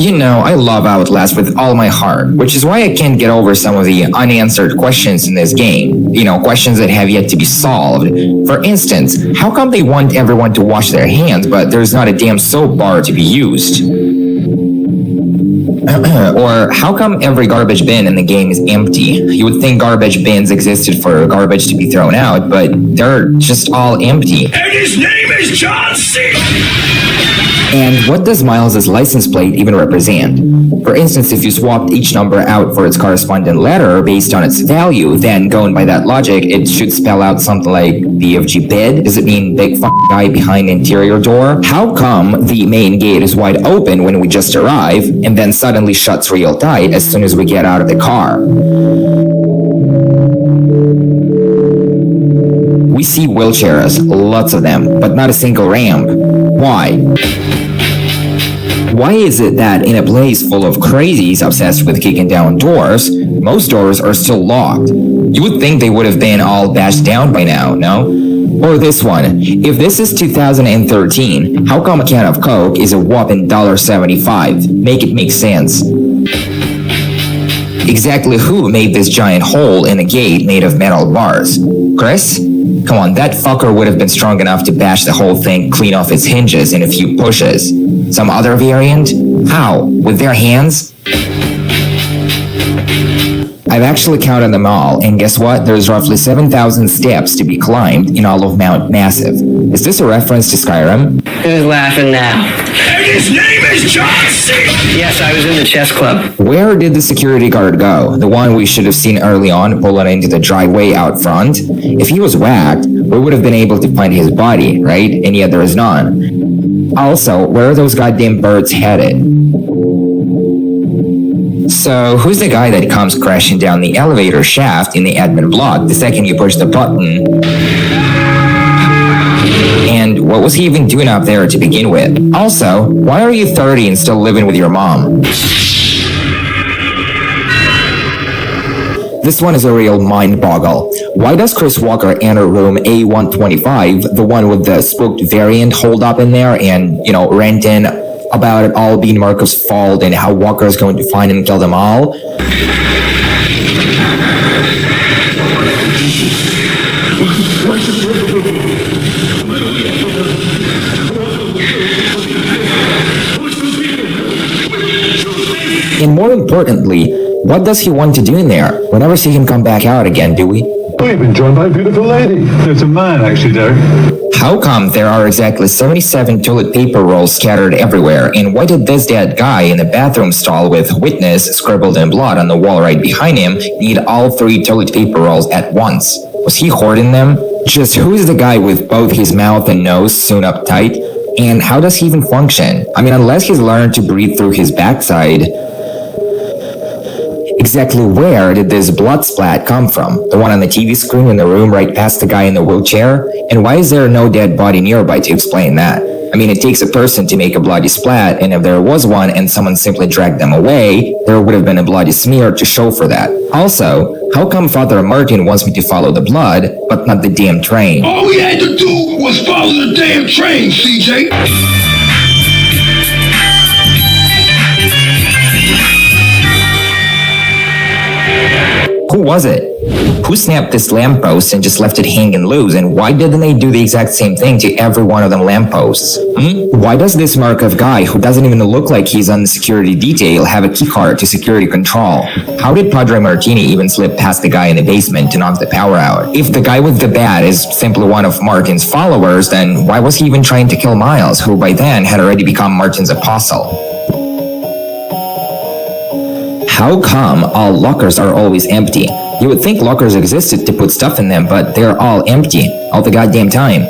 You know, I love Outlast with all my heart, which is why I can't get over some of the unanswered questions in this game. You know, questions that have yet to be solved. For instance, how come they want everyone to wash their hands, but there's not a damn soap bar to be used? Or how come every garbage bin in the game is empty? You would think garbage bins existed for garbage to be thrown out, but they're just all empty. And his name is John C. And what does Miles' license plate even represent? For instance, if you swapped each number out for its corresponding letter based on its value, then going by that logic, it should spell out something like BFG bid. Does it mean big guy behind interior door? How come the main gate is wide open when we just arrive and then suddenly shuts real tight as soon as we get out of the car? We see wheelchairs, lots of them, but not a single ramp. Why? Why is it that in a place full of crazies obsessed with kicking down doors, most doors are still locked? You would think they would have been all bashed down by now, no? Or this one, if this is 2013, how come a can of Coke is a whopping $1.75? Make it make sense. Exactly who made this giant hole in a gate made of metal bars? Chris? Come on, that fucker would have been strong enough to bash the whole thing clean off its hinges in a few pushes. Some other variant? How? With their hands? I've actually counted them all, and guess what? There's roughly 7,000 steps to be climbed in all of Mount Massive. Is this a reference to Skyrim? Who's laughing now? And his name is John C. Yes, I was in the chess club. Where did the security guard go? The one we should have seen early on pulling into the driveway out front? If he was whacked, we would have been able to find his body, right? And yet there is none. Also, where are those goddamn birds headed? So, who's the guy that comes crashing down the elevator shaft in the admin block the second you push the button? And what was he even doing up there to begin with? Also, why are you 30 and still living with your mom? This one is a real mind boggle. Why does Chris Walker enter room A125, the one with the spooked variant holed up in there, and, you know, ranting about it all being Marco's fault and how Walker is going to find and kill them all? And more importantly, what does he want to do in there? We'll never see him come back out again, do we? We've been joined by a beautiful lady. There's a man, actually, Derek. How come there are exactly 77 toilet paper rolls scattered everywhere? And why did this dead guy in the bathroom stall with witness scribbled in blood on the wall right behind him need all 3 toilet paper rolls at once? Was he hoarding them? Just who's the guy with both his mouth and nose sewn up tight? And how does he even function? I mean, unless he's learned to breathe through his backside. Exactly where did this blood splat come from? The one on the TV screen in the room right past the guy in the wheelchair? And why is there no dead body nearby to explain that? I mean, it takes a person to make a bloody splat, and if there was one and someone simply dragged them away, there would have been a bloody smear to show for that. Also, how come Father Martin wants me to follow the blood, but not the damn train? All we had to do was follow the damn train, CJ. Who was it? Who snapped this lamppost and just left it hanging loose? And why didn't they do the exact same thing to every one of them lampposts? Why does this Markov guy, who doesn't even look like he's on the security detail, have a keycard to security control? How did Padre Martini even slip past the guy in the basement to knock the power out? If the guy with the bat is simply one of Martin's followers, then why was he even trying to kill Miles, who by then had already become Martin's apostle? How come all lockers are always empty? You would think lockers existed to put stuff in them, but they're all empty, all the goddamn time.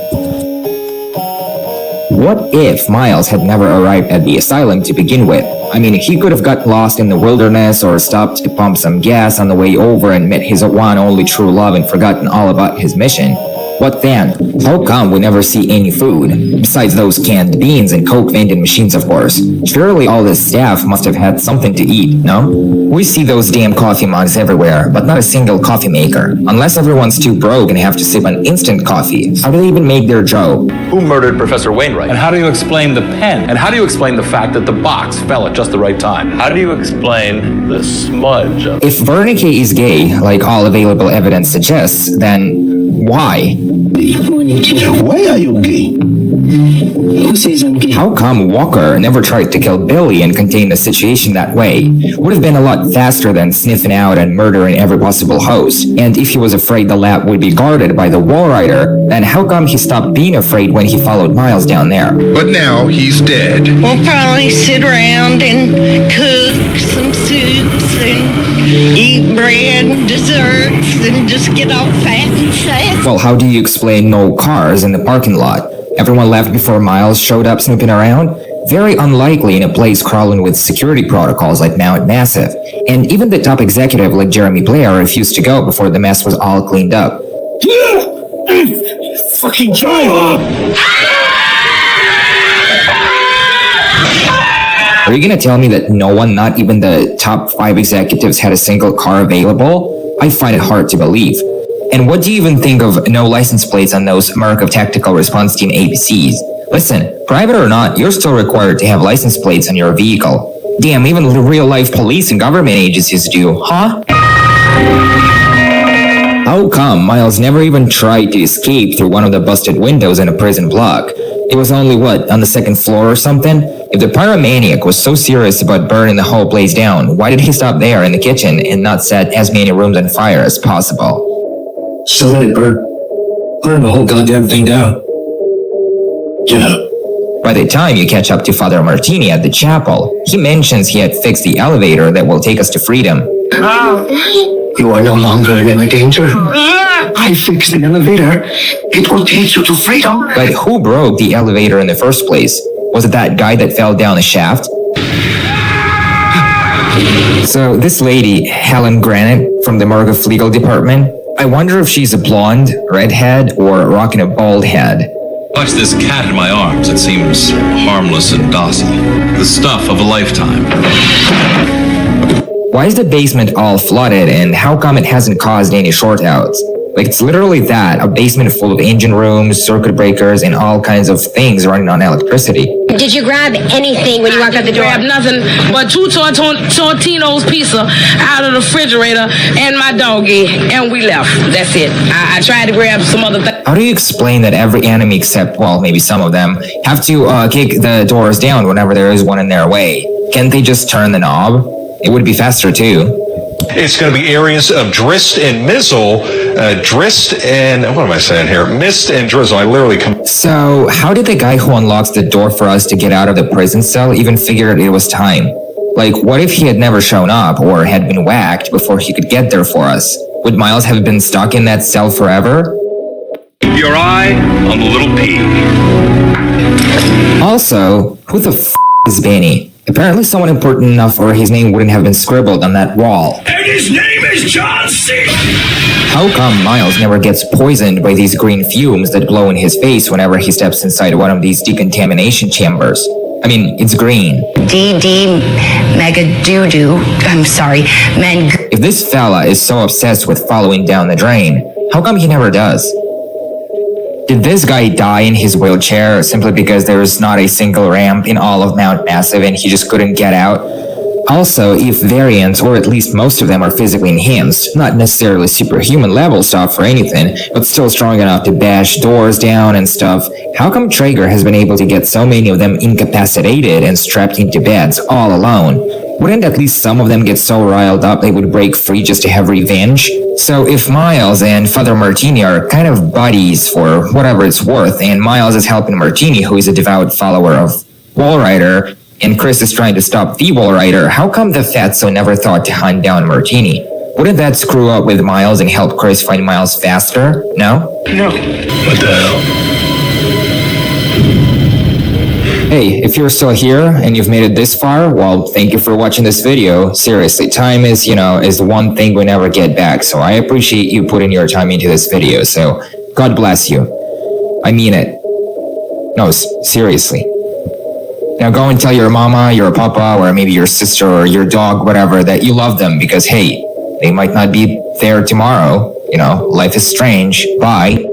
What if Miles had never arrived at the asylum to begin with? I mean, he could have got lost in the wilderness or stopped to pump some gas on the way over and met his one only true love and forgotten all about his mission. What then? How come we never see any food? Besides those canned beans and Coke vending machines, of course. Surely all this staff must have had something to eat, no? We see those damn coffee mugs everywhere, but not a single coffee maker. Unless everyone's too broke and have to sip on instant coffee. How do they even make their dough? Who murdered Professor Wainwright? And how do you explain the pen? And how do you explain the fact that the box fell at just the right time? How do you explain the smudge of... If Wernicke is gay, like all available evidence suggests, then why? Why are you gay? Who says I'm gay? How come Walker never tried to kill Billy and contain the situation that way? Would have been a lot faster than sniffing out and murdering every possible host. And if he was afraid the lab would be guarded by the Walrider, then how come he stopped being afraid when he followed Miles down there? But now he's dead. We'll probably sit around and cook some soups and eat bread and desserts and just get all fat and sad. Well, how do you explain no cars in the parking lot? Everyone left before Miles showed up snooping around? Very unlikely in a place crawling with security protocols like Mount Massive. And even the top executive like Jeremy Blair refused to go before the mess was all cleaned up. Fucking driver! Are you gonna tell me that no one, not even the top 5 executives, had a single car available? I find it hard to believe. And what do you even think of no license plates on those Markov Tactical Response Team APCs? Listen, private or not, you're still required to have license plates on your vehicle. Damn, even real-life police and government agencies do, huh? How come Miles never even tried to escape through one of the busted windows in a prison block? It was only, what, on the 2nd floor or something? If the pyromaniac was so serious about burning the whole place down, why did he stop there in the kitchen and not set as many rooms on fire as possible? So let it burn. Burn the whole goddamn thing down. Yeah. By the time you catch up to Father Martini at the chapel, he mentions he had fixed the elevator that will take us to freedom. You are no longer in any danger. I fixed the elevator. It will take you to freedom. But who broke the elevator in the first place? Was it that guy that fell down the shaft? So this lady, Helen Granite, from the Markov Legal Department, I wonder if she's a blonde, redhead, or rocking a bald head. Watch this cat in my arms. It seems harmless and docile. The stuff of a lifetime. Why is the basement all flooded, and how come it hasn't caused any short outs? Like, it's literally that, a basement full of engine rooms, circuit breakers, and all kinds of things running on electricity. Did you grab anything when you walked out the door? I grabbed nothing but 2 Tortino's pizza out of the refrigerator and my doggy, and we left. That's it. I tried to grab some other things. How do you explain that every enemy except, well, maybe some of them, have to kick the doors down whenever there is one in their way? Can't they just turn the knob? It would be faster too. It's going to be areas of Drist and Mizzle. Drist and, what am I saying here? Mist and Drizzle. I literally So, how did the guy who unlocks the door for us to get out of the prison cell even figure it was time? Like, what if he had never shown up or had been whacked before he could get there for us? Would Miles have been stuck in that cell forever? Keep your eye on the little pea. Also, who the is Benny? Apparently someone important enough or his name wouldn't have been scribbled on that wall. And his name is John C. How come Miles never gets poisoned by these green fumes that blow in his face whenever he steps inside one of these decontamination chambers? I mean, it's green. DD mega doo-doo. I'm sorry, man. If this fella is so obsessed with following down the drain, how come he never does? Did this guy die in his wheelchair simply because there was not a single ramp in all of Mount Massive and he just couldn't get out? Also, if variants, or at least most of them, are physically enhanced, not necessarily superhuman level stuff or anything, but still strong enough to bash doors down and stuff, how come Traeger has been able to get so many of them incapacitated and strapped into beds all alone? Wouldn't at least some of them get so riled up they would break free just to have revenge? So if Miles and Father Martini are kind of buddies for whatever it's worth, and Miles is helping Martini, who is a devout follower of Walrider, and Chris is trying to stop the Walrider, how come the Fatso never thought to hunt down Martini? Wouldn't that screw up with Miles and help Chris find Miles faster? No? No. What the hell? Hey, if you're still here and you've made it this far, well, thank you for watching this video. Seriously, time is the one thing we never get back, so I appreciate you putting your time into this video. So God bless you. I mean it. No, seriously. Now go and tell your mama, your papa, or maybe your sister or your dog, whatever, that you love them because, hey, they might not be there tomorrow. You know, life is strange. Bye.